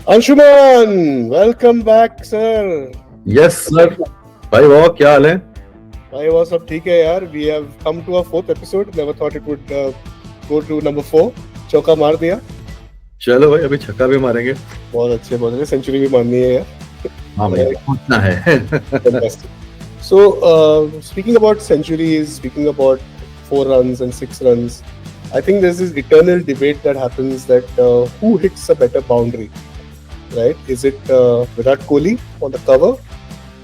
Anshuman, welcome back, sir. Yes, sir. Bhai Waugh, क्या हाल है? Bhai Waugh, सब ठीक है यार. We have come to our 4th episode. Never thought it would go to number 4. चौका मार दिया. चलो भाई, अभी छक्का भी मारेंगे. बहुत अच्छे. सेंचुरी भी मारनी है यार. हाँ भाई, उतना है. So, speaking about centuries, speaking about 4 runs and 6 runs, I think there's this eternal debate that happens that who hits a better boundary, right? Is it Virat Kohli on the cover,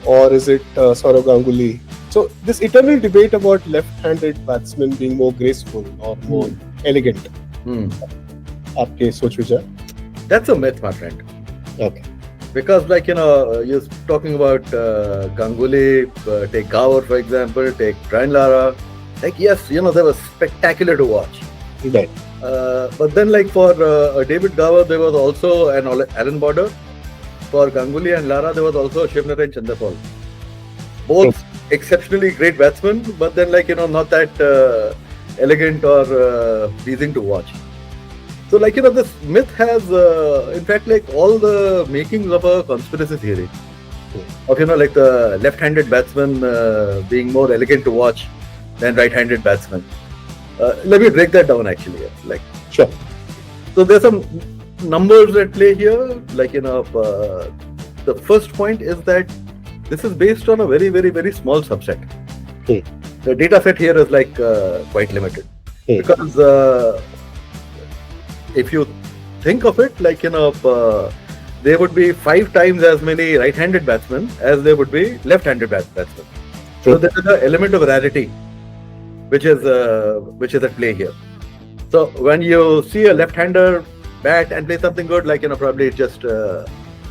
or is it Sourav Ganguly? So this eternal debate about left-handed batsmen being more graceful or more elegant. आपके सोच विचार? That's a myth, my friend. Okay. Because you're talking about Ganguly, take Gaur for example, take Brian Lara. Like yes, they were spectacular to watch. Right. But then for David Gaur, there was also an Alan Border. For Ganguly and Lara, there was also Shivnarayan Chanderpaul. Both exceptionally great batsmen, but then not that elegant or pleasing to watch. So this myth has in fact all the makings of a conspiracy theory of the left-handed batsman being more elegant to watch than right-handed batsmen. Let me break that down actually. Sure. So there's some numbers at play here. The first point is that this is based on a very, very, very small subset. The data set here is quite limited because if you think of it, there would be 5 times as many right-handed batsmen as there would be left-handed batsmen. So there is an element of rarity which is at play here. So when you see a left-hander bat and play something good, probably it just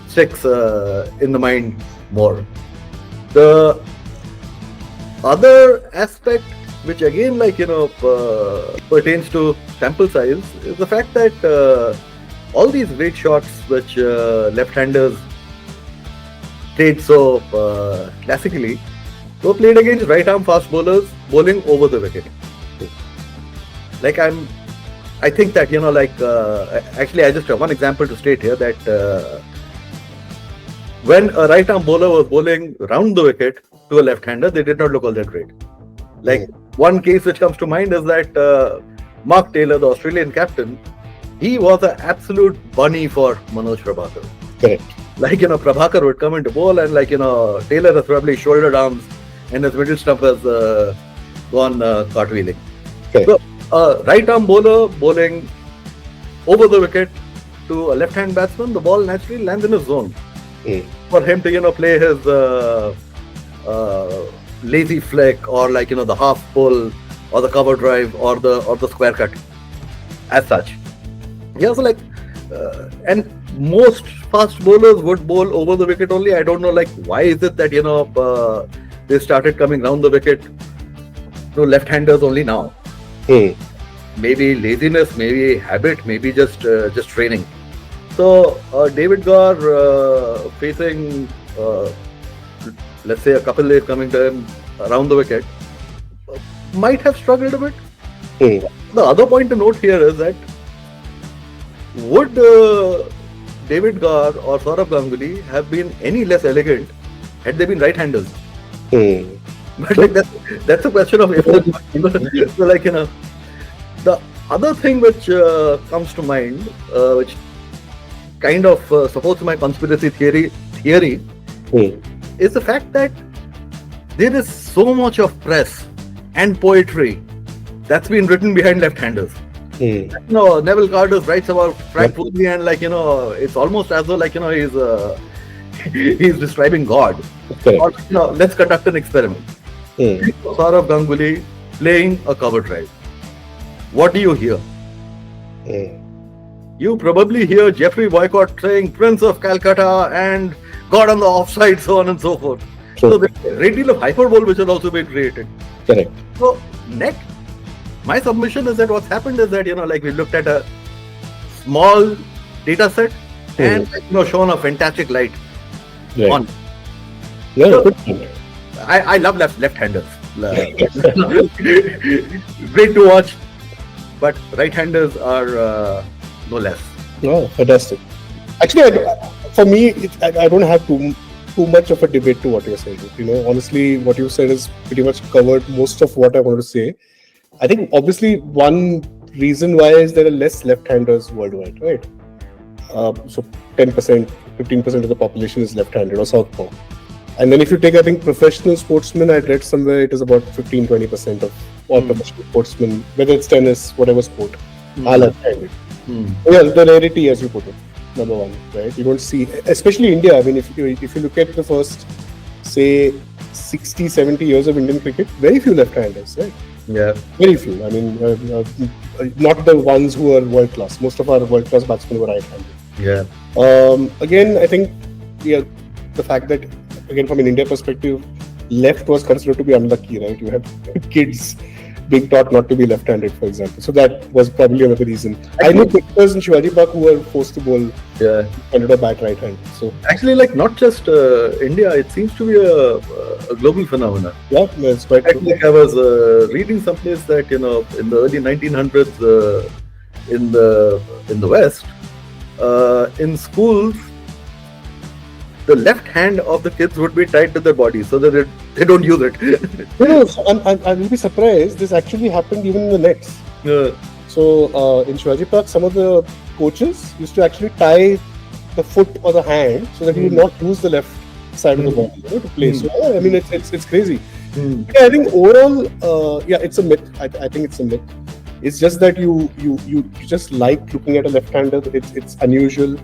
sticks in the mind more. The other aspect, which again pertains to sample size, is the fact that all these great shots which left-handers played so classically were played against right-arm fast bowlers bowling over the wicket. I think that actually I just have one example to state here that when a right-arm bowler was bowling round the wicket to a left-hander, they did not look all that great. One case which comes to mind is that Mark Taylor, the Australian captain, he was an absolute bunny for Manoj Prabhakar. Correct. Prabhakar would come into bowl and Taylor has probably shouldered arms and his middle stump has gone cartwheeling. Correct. So a right-arm bowler bowling over the wicket to a left-hand batsman, the ball naturally lands in his zone. For him to play his lazy flick or the half pull or the cover drive or the square cut as such. Yeah, so and most fast bowlers would bowl over the wicket only. I don't know why is it that they started coming round the wicket to left-handers only now. Maybe laziness, maybe habit, maybe just training. So David Gaur facing let's say a couple days coming to him around the wicket might have struggled a bit. The other point to note here is that would David Gaur or Sourav Ganguly have been any less elegant had they been right-handers? But that's a question of if. So the other thing which comes to mind, which kind of supports my conspiracy theory, is the fact that there is so much of press and poetry that's been written behind left-handers. Neville Cardus writes about Frank Fuzzy and it's almost as though he's describing God. Or, let's conduct an experiment. Sourav Ganguly playing a cover drive. What do you hear? You probably hear Jeffrey Boycott saying Prince of Calcutta and God on the offside, so on and so forth. So there's a great deal of hyperbole which has also been created. Correct. So my submission is that what's happened is that we looked at a small data set and shown a fantastic light on. Yeah, so, good point. I love left-handers. Great to watch, but right-handers are no less. No, fantastic. Actually, for me, I don't have too much of a debate to what you're saying. Honestly, what you said is pretty much covered most of what I wanted to say. I think obviously one reason why is there are less left-handers worldwide, right? So 10%, 15% of the population is left-handed or southpaw. And then if you take, I think, professional sportsmen, I read somewhere it is about 15-20% of all professional sportsmen, whether it's tennis, whatever sport, are left-handed. Yeah, the rarity, as you put it, number one, right? You don't see, especially India. I mean, if you look at the first, say, 60, 70 years of Indian cricket, very few left-handers, right? Yeah. Very few. I mean, not the ones who are world class. Most of our world class batsmen were right-handed. Yeah. Again, I think the fact that, again, from an India perspective, left was considered to be unlucky, right? You have kids being taught not to be left-handed, for example. So that was probably another reason. I know cricketers in Shivaji Park who were forced to bowl handed or bat right-handed. So actually, like, not just India, it seems to be a global phenomenon. Yeah, that's quite true. Like I was reading someplace that in the early 1900s in the West, in schools, the left hand of the kids would be tied to their body so that they don't use it. I will be surprised. This actually happened even in the nets. So in Shivaji Park, some of the coaches used to actually tie the foot or the hand so that he would not use the left side of the body to play. So I mean, it's crazy. Yeah, I think overall, it's a myth. I think it's a myth. It's just that you just like looking at a left-hander. It's unusual.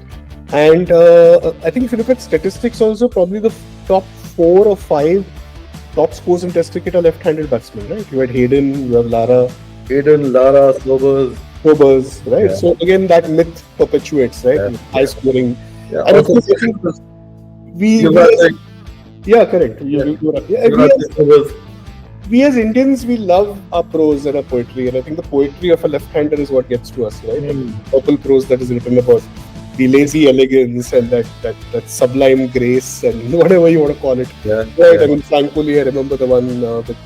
And I think if you look at statistics also, probably the top 4 or 5 top scores in Test cricket are left-handed batsmen, right? You had Hayden, you have Lara, Sobers, right? Yeah. So again, that myth perpetuates, right? Yeah. High scoring. Yeah. And also, I think correct. We as Indians, we love our prose and our poetry, and I think the poetry of a left-hander is what gets to us, right? Purple prose that is written about the lazy elegance and that sublime grace and whatever you want to call it. Yeah. Right. Yeah. I mean, frankly, I remember the one with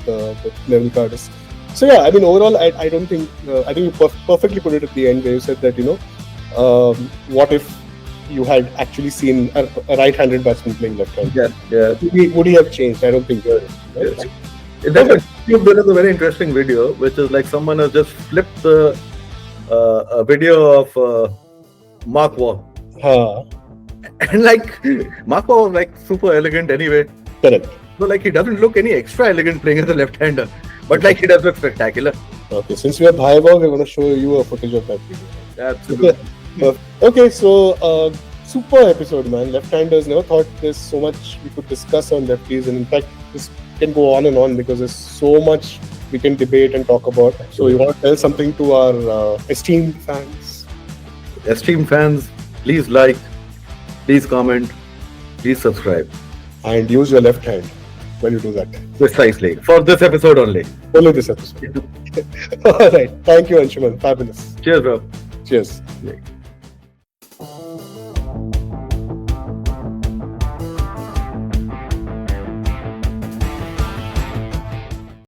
Neville Cardis. So yeah, I mean, overall, I don't think I think you perfectly put it at the end where you said that what if you had actually seen a right-handed batsman playing left-handed? Yeah. Would he have changed? I don't think. Right? Yes. There is a very interesting video which is like someone has just flipped a video of Bhai Waugh. And like Bhai Waugh was like super elegant anyway. Correct. So like he doesn't look any extra elegant playing as a left-hander, but like he does look spectacular. Okay, since we have Bhai Waugh, we're going to show you a footage of that video. Absolutely. Okay, so super episode, man. Left-handers, never thought there's so much we could discuss on lefties, and in fact, this can go on and on because there's so much we can debate and talk about. So you want to tell something to our esteemed fans? Esteemed fans, please like, please comment, please subscribe. And use your left hand when you do that. Precisely. For this episode only. Only this episode. All right. Thank you, Anshuman. Fabulous. Cheers, bro. Cheers.